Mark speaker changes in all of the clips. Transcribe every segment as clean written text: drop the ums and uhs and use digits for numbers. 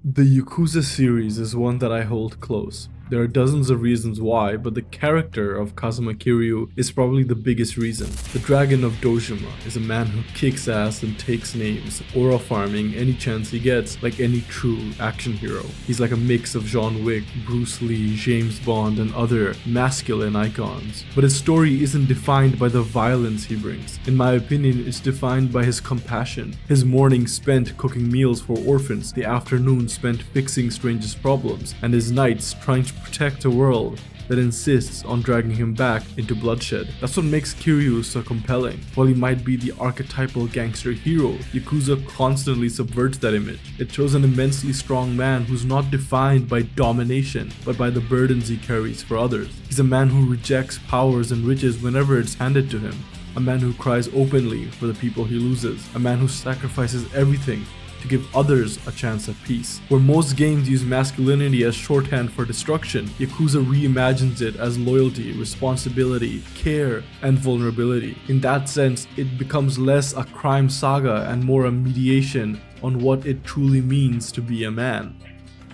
Speaker 1: The Yakuza series is one that I hold close. There are dozens of reasons why, but the character of Kazuma Kiryu is probably the biggest reason. The Dragon of Dojima is a man who kicks ass and takes names, aura farming any chance he gets like any true action hero. He's like a mix of John Wick, Bruce Lee, James Bond, and other masculine icons. But his story isn't defined by the violence he brings. In my opinion, it's defined by his compassion. His mornings spent cooking meals for orphans, the afternoons spent fixing strangers' problems, and his nights trying to protect a world that insists on dragging him back into bloodshed. That's what makes Kiryu so compelling. While he might be the archetypal gangster hero, Yakuza constantly subverts that image. It shows an immensely strong man who's not defined by domination, but by the burdens he carries for others. He's a man who rejects powers and riches whenever it's handed to him. A man who cries openly for the people he loses. A man who sacrifices everything to give others a chance at peace. Where most games use masculinity as shorthand for destruction, Yakuza reimagines it as loyalty, responsibility, care, and vulnerability. In that sense, it becomes less a crime saga and more a mediation on what it truly means to be a man.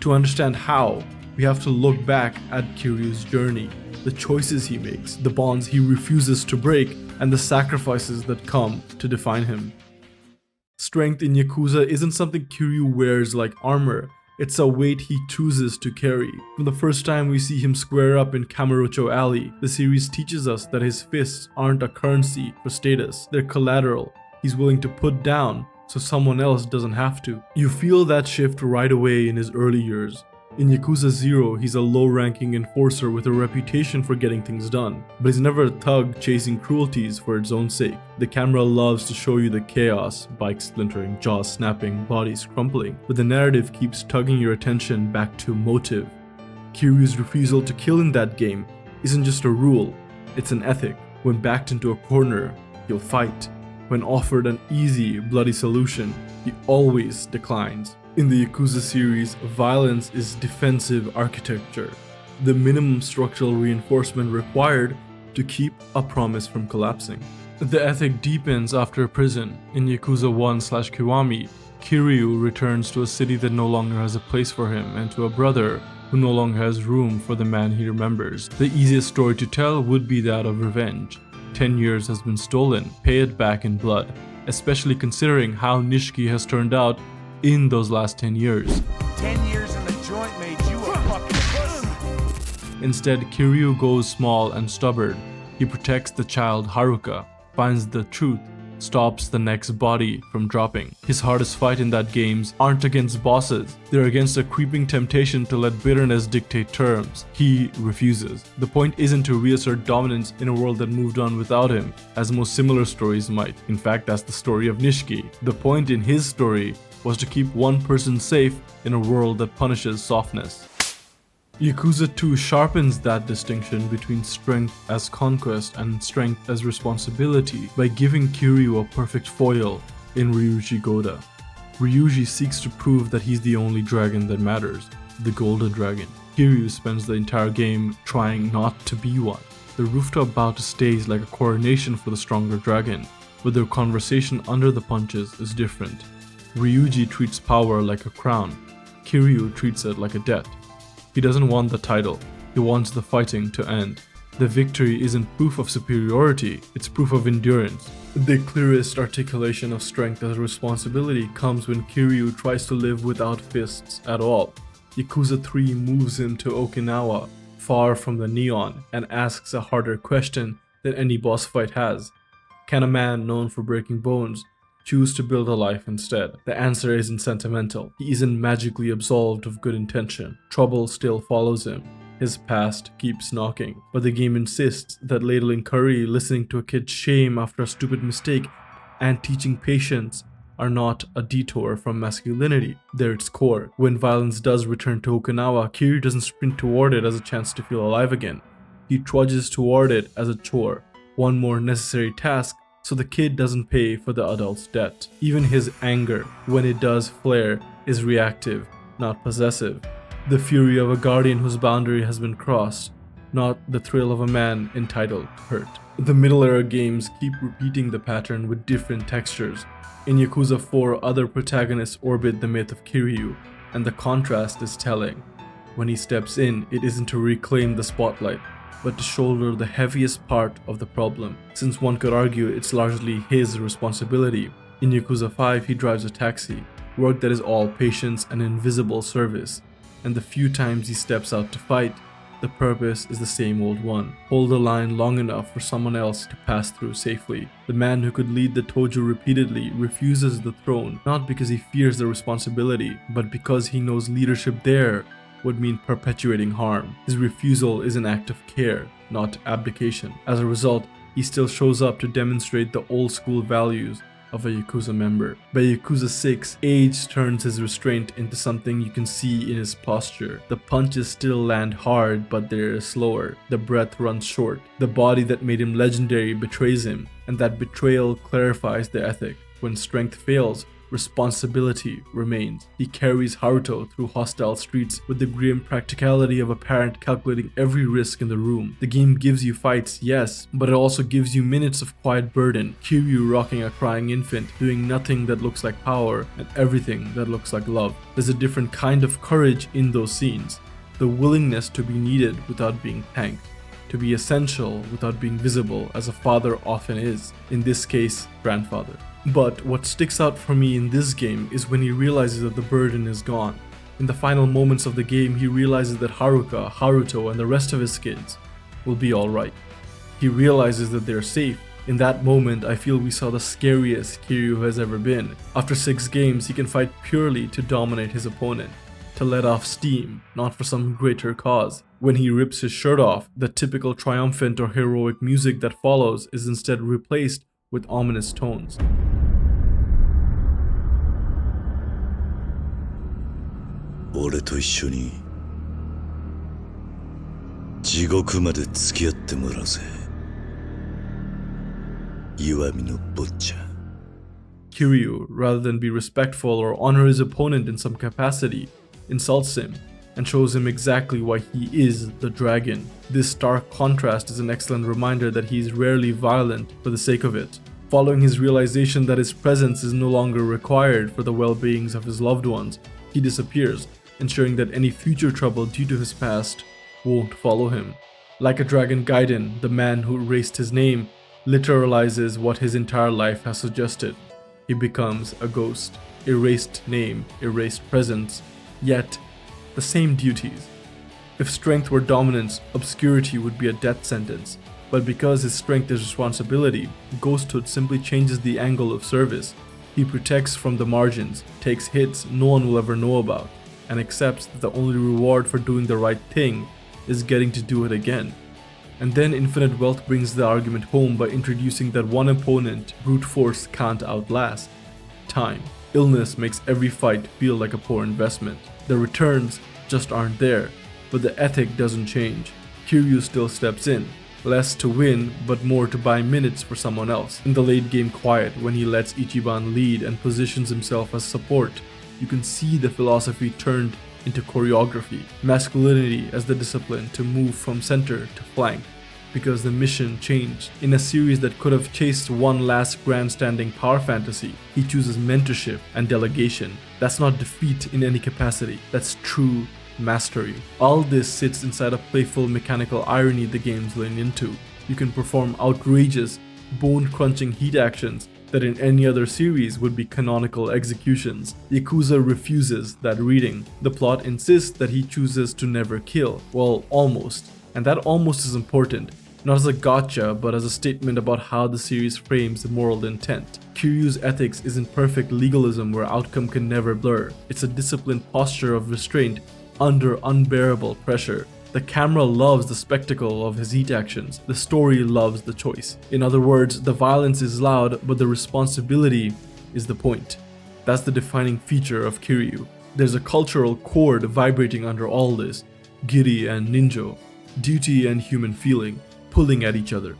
Speaker 1: To understand how, we have to look back at Kiryu's journey, the choices he makes, the bonds he refuses to break, and the sacrifices that come to define him. Strength in Yakuza isn't something Kiryu wears like armor, it's a weight he chooses to carry. From the first time we see him square up in Kamurocho Alley, the series teaches us that his fists aren't a currency for status, they're collateral he's willing to put down so someone else doesn't have to. You feel that shift right away in his early years. In Yakuza 0, he's a low-ranking enforcer with a reputation for getting things done, but he's never a thug chasing cruelties for its own sake. The camera loves to show you the chaos, bikes splintering, jaws snapping, bodies crumpling, but the narrative keeps tugging your attention back to motive. Kiryu's refusal to kill in that game isn't just a rule, it's an ethic. When backed into a corner, he'll fight. When offered an easy, bloody solution, he always declines. In the Yakuza series, violence is defensive architecture, the minimum structural reinforcement required to keep a promise from collapsing. The ethic deepens after prison. In Yakuza 1/Kiwami, Kiryu returns to a city that no longer has a place for him and to a brother who no longer has room for the man he remembers. The easiest story to tell would be that of revenge. 10 years has been stolen, pay it back in blood, especially considering how Nishiki has turned out in those last 10 years.
Speaker 2: 10 years in the joint made you a fucking pussy.
Speaker 1: Instead, Kiryu goes small and stubborn. He protects the child Haruka, finds the truth, stops the next body from dropping. His hardest fight in that games aren't against bosses, they're against a creeping temptation to let bitterness dictate terms. He refuses. The point isn't to reassert dominance in a world that moved on without him, as most similar stories might. In fact, that's the story of Nishiki. The point in his story was to keep one person safe in a world that punishes softness. Yakuza 2 sharpens that distinction between strength as conquest and strength as responsibility by giving Kiryu a perfect foil in Ryuji Goda. Ryuji seeks to prove that he's the only dragon that matters, the Golden Dragon. Kiryu spends the entire game trying not to be one. The rooftop bout stays like a coronation for the stronger dragon, but their conversation under the punches is different. Ryuji treats power like a crown, Kiryu treats it like a debt. He doesn't want the title, he wants the fighting to end. The victory isn't proof of superiority, it's proof of endurance. The clearest articulation of strength as responsibility comes when Kiryu tries to live without fists at all. Yakuza 3 moves him to Okinawa, far from the neon, and asks a harder question than any boss fight has. Can a man known for breaking bones choose to build a life instead? The answer isn't sentimental. He isn't magically absolved of good intention. Trouble still follows him. His past keeps knocking. But the game insists that ladling curry, listening to a kid's shame after a stupid mistake, and teaching patience are not a detour from masculinity. They're its core. When violence does return to Okinawa, Kiryu doesn't sprint toward it as a chance to feel alive again. He trudges toward it as a chore, one more necessary task so the kid doesn't pay for the adult's debt. Even his anger, when it does flare, is reactive, not possessive. The fury of a guardian whose boundary has been crossed, not the thrill of a man entitled to hurt. The Middle Era games keep repeating the pattern with different textures. In Yakuza 4, other protagonists orbit the myth of Kiryu, and the contrast is telling. When he steps in, it isn't to reclaim the spotlight, but to shoulder the heaviest part of the problem, since one could argue it's largely his responsibility. In Yakuza 5, he drives a taxi, work that is all patience and invisible service, and the few times he steps out to fight, the purpose is the same old one: hold the line long enough for someone else to pass through safely. The man who could lead the Tojo repeatedly refuses the throne, not because he fears the responsibility, but because he knows leadership there would mean perpetuating harm. His refusal is an act of care, not abdication. As a result, he still shows up to demonstrate the old school values of a Yakuza member. By Yakuza 6, age turns his restraint into something you can see in his posture. The punches still land hard, but they're slower. The breath runs short. The body that made him legendary betrays him, and that betrayal clarifies the ethic. When strength fails, responsibility remains. He carries Haruto through hostile streets with the grim practicality of a parent calculating every risk in the room. The game gives you fights, yes, but it also gives you minutes of quiet burden. Kiryu rocking a crying infant, doing nothing that looks like power and everything that looks like love. There's a different kind of courage in those scenes. The willingness to be needed without being thanked. To be essential without being visible, as a father often is. In this case, grandfather. But what sticks out for me in this game is when he realizes that the burden is gone. In the final moments of the game, he realizes that Haruka, Haruto, and the rest of his kids will be alright. He realizes that they're safe. In that moment, I feel we saw the scariest Kiryu has ever been. After 6 games, he can fight purely to dominate his opponent, to let off steam, not for some greater cause. When he rips his shirt off, the typical triumphant or heroic music that follows is instead replaced with ominous tones.
Speaker 3: 俺と一緒に地獄まで付き合ってもらうぜ。弱みの坊ちゃん。
Speaker 1: Kiryu, rather than be respectful or honor his opponent in some capacity, insults him and shows him exactly why he is the dragon. This stark contrast is an excellent reminder that he is rarely violent for the sake of it. Following his realization that his presence is no longer required for the well-beings of his loved ones, he disappears, ensuring that any future trouble due to his past won't follow him. Like a dragon Gaiden, the man who erased his name literalizes what his entire life has suggested. He becomes a ghost. Erased name, erased presence, yet the same duties. If strength were dominance, obscurity would be a death sentence. But because his strength is responsibility, ghosthood simply changes the angle of service. He protects from the margins, takes hits no one will ever know about, and accepts that the only reward for doing the right thing is getting to do it again. And then Infinite Wealth brings the argument home by introducing that one opponent brute force can't outlast: time. Illness makes every fight feel like a poor investment. The returns just aren't there, but the ethic doesn't change. Kiryu still steps in, less to win, but more to buy minutes for someone else. In the late game quiet, when he lets Ichiban lead and positions himself as support, you can see the philosophy turned into choreography. Masculinity as the discipline to move from center to flank, because the mission changed. In a series that could have chased one last grandstanding power fantasy, he chooses mentorship and delegation. That's not defeat in any capacity, that's true mastery. All this sits inside a playful mechanical irony the games lean into. You can perform outrageous, bone-crunching heat actions that in any other series would be canonical executions. Yakuza refuses that reading. The plot insists that he chooses to never kill. Well, almost. And that almost is important, not as a gotcha, but as a statement about how the series frames the moral intent. Kiryu's ethics isn't perfect legalism where outcome can never blur. It's a disciplined posture of restraint under unbearable pressure. The camera loves the spectacle of his heat actions. The story loves the choice. In other words, the violence is loud, but the responsibility is the point. That's the defining feature of Kiryu. There's a cultural chord vibrating under all this. Giri and ninjo, duty and human feeling, pulling at each other.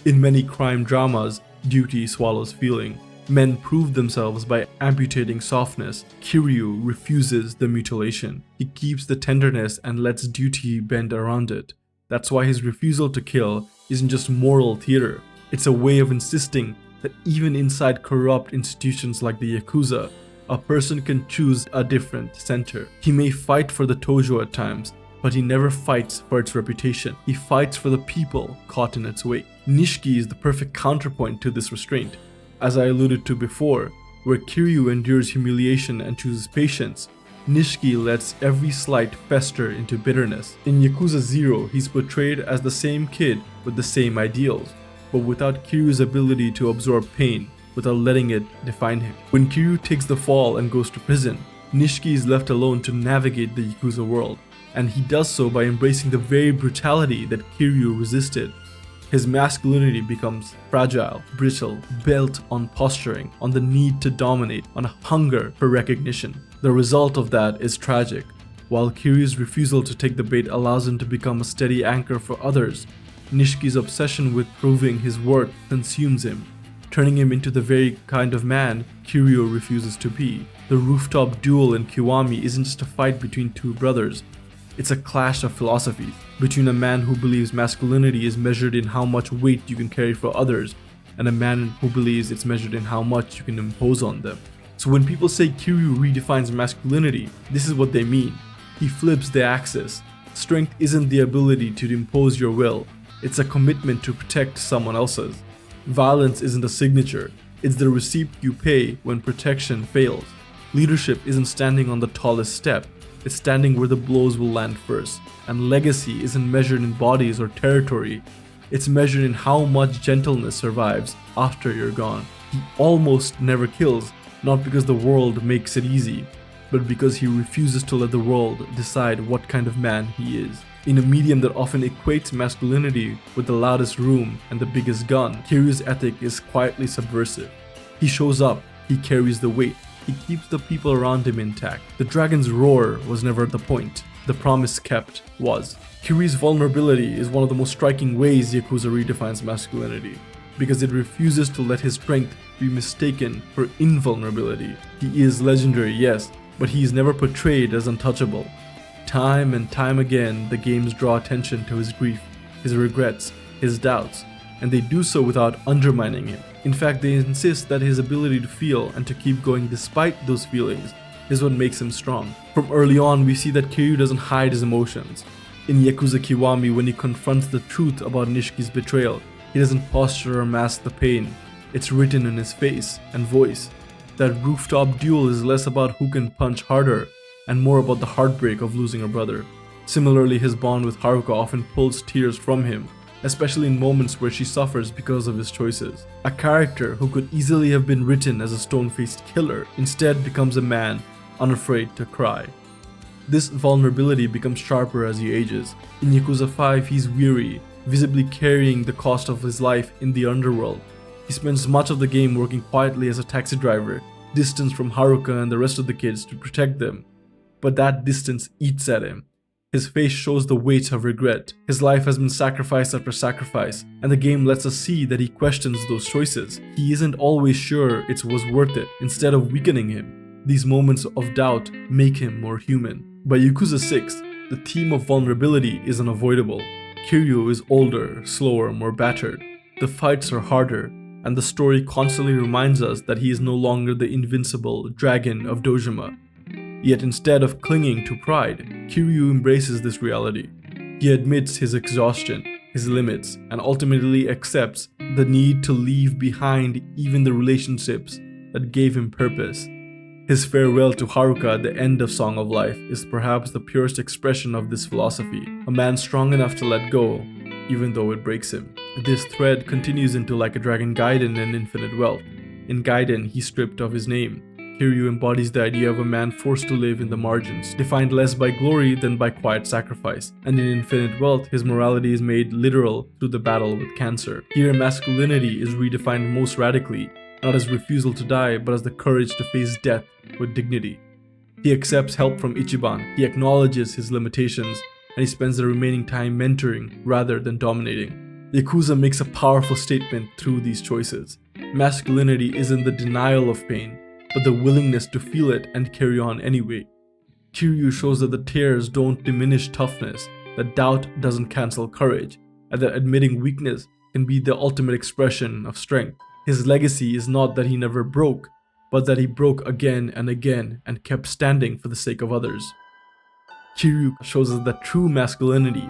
Speaker 1: In many crime dramas, duty swallows feeling. Men prove themselves by amputating softness. Kiryu refuses the mutilation. He keeps the tenderness and lets duty bend around it. That's why his refusal to kill isn't just moral theater. It's a way of insisting that even inside corrupt institutions like the Yakuza, a person can choose a different center. He may fight for the Tojo at times, but he never fights for its reputation. He fights for the people caught in its wake. Nishiki is the perfect counterpoint to this restraint. As I alluded to before, where Kiryu endures humiliation and chooses patience, Nishiki lets every slight fester into bitterness. In Yakuza 0, he's portrayed as the same kid with the same ideals, but without Kiryu's ability to absorb pain, without letting it define him. When Kiryu takes the fall and goes to prison, Nishiki is left alone to navigate the Yakuza world, and he does so by embracing the very brutality that Kiryu resisted. His masculinity becomes fragile, brittle, built on posturing, on the need to dominate, on a hunger for recognition. The result of that is tragic. While Kiryu's refusal to take the bait allows him to become a steady anchor for others, Nishiki's obsession with proving his worth consumes him, turning him into the very kind of man Kiryu refuses to be. The rooftop duel in Kiwami isn't just a fight between two brothers. It's a clash of philosophies between a man who believes masculinity is measured in how much weight you can carry for others, and a man who believes it's measured in how much you can impose on them. So when people say Kiryu redefines masculinity, this is what they mean. He flips the axis. Strength isn't the ability to impose your will, it's a commitment to protect someone else's. Violence isn't a signature, it's the receipt you pay when protection fails. Leadership isn't standing on the tallest step, it's standing where the blows will land first. And legacy isn't measured in bodies or territory, it's measured in how much gentleness survives after you're gone. He almost never kills, not because the world makes it easy, but because he refuses to let the world decide what kind of man he is. In a medium that often equates masculinity with the loudest room and the biggest gun, Kiryu's ethic is quietly subversive. He shows up, he carries the weight, he keeps the people around him intact. The dragon's roar was never the point, the promise kept was. Kiryu's vulnerability is one of the most striking ways Yakuza redefines masculinity, because it refuses to let his strength be mistaken for invulnerability. He is legendary, yes, but he is never portrayed as untouchable. Time and time again, the games draw attention to his grief, his regrets, his doubts, and they do so without undermining him. In fact, they insist that his ability to feel and to keep going despite those feelings is what makes him strong. From early on, we see that Kiryu doesn't hide his emotions. In Yakuza Kiwami, when he confronts the truth about Nishiki's betrayal, he doesn't posture or mask the pain. It's written in his face and voice. That rooftop duel is less about who can punch harder and more about the heartbreak of losing a brother. Similarly, his bond with Haruka often pulls tears from him, especially in moments where she suffers because of his choices. A character who could easily have been written as a stone-faced killer instead becomes a man unafraid to cry. This vulnerability becomes sharper as he ages. In Yakuza 5, he's weary, visibly carrying the cost of his life in the underworld. He spends much of the game working quietly as a taxi driver, distanced from Haruka and the rest of the kids to protect them. But that distance eats at him. His face shows the weight of regret. His life has been sacrifice after sacrifice, and the game lets us see that he questions those choices. He isn't always sure it was worth it, instead of weakening him. These moments of doubt make him more human. By Yakuza 6, the theme of vulnerability is unavoidable. Kiryu is older, slower, more battered. The fights are harder, and the story constantly reminds us that he is no longer the invincible Dragon of Dojima. Yet instead of clinging to pride, Kiryu embraces this reality. He admits his exhaustion, his limits, and ultimately accepts the need to leave behind even the relationships that gave him purpose. His farewell to Haruka at the end of Song of Life is perhaps the purest expression of this philosophy, a man strong enough to let go, even though it breaks him. This thread continues into Like a Dragon Gaiden and Infinite Wealth. In Gaiden, he's stripped of his name. Kiryu embodies the idea of a man forced to live in the margins, defined less by glory than by quiet sacrifice. And in Infinite Wealth, his morality is made literal through the battle with cancer. Here, masculinity is redefined most radically, not as refusal to die, but as the courage to face death with dignity. He accepts help from Ichiban, he acknowledges his limitations, and he spends the remaining time mentoring rather than dominating. Yakuza makes a powerful statement through these choices. Masculinity isn't the denial of pain, but the willingness to feel it and carry on anyway. Kiryu shows that the tears don't diminish toughness, that doubt doesn't cancel courage, and that admitting weakness can be the ultimate expression of strength. His legacy is not that he never broke, but that he broke again and again and kept standing for the sake of others. Kiryu shows us that true masculinity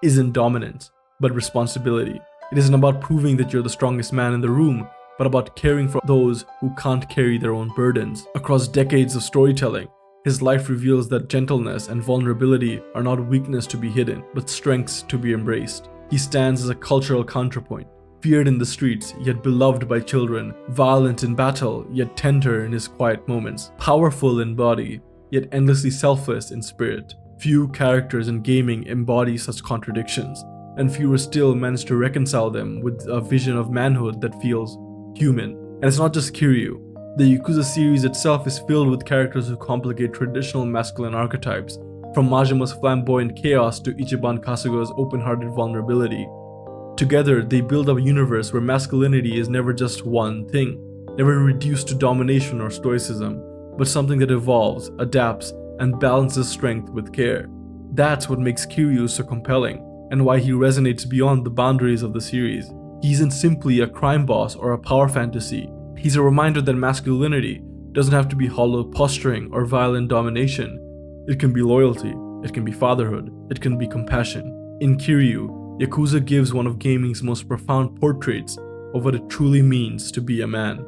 Speaker 1: isn't dominance, but responsibility. It isn't about proving that you're the strongest man in the room, but about caring for those who can't carry their own burdens. Across decades of storytelling, his life reveals that gentleness and vulnerability are not weakness to be hidden, but strengths to be embraced. He stands as a cultural counterpoint, feared in the streets, yet beloved by children, violent in battle, yet tender in his quiet moments, powerful in body, yet endlessly selfless in spirit. Few characters in gaming embody such contradictions, and fewer still manage to reconcile them with a vision of manhood that feels human. And it's not just Kiryu. The Yakuza series itself is filled with characters who complicate traditional masculine archetypes, from Majima's flamboyant chaos to Ichiban Kasuga's open-hearted vulnerability. Together, they build up a universe where masculinity is never just one thing, never reduced to domination or stoicism, but something that evolves, adapts, and balances strength with care. That's what makes Kiryu so compelling, and why he resonates beyond the boundaries of the series. He isn't simply a crime boss or a power fantasy. He's a reminder that masculinity doesn't have to be hollow posturing or violent domination. It can be loyalty, it can be fatherhood, it can be compassion. In Kiryu, Yakuza gives one of gaming's most profound portraits of what it truly means to be a man.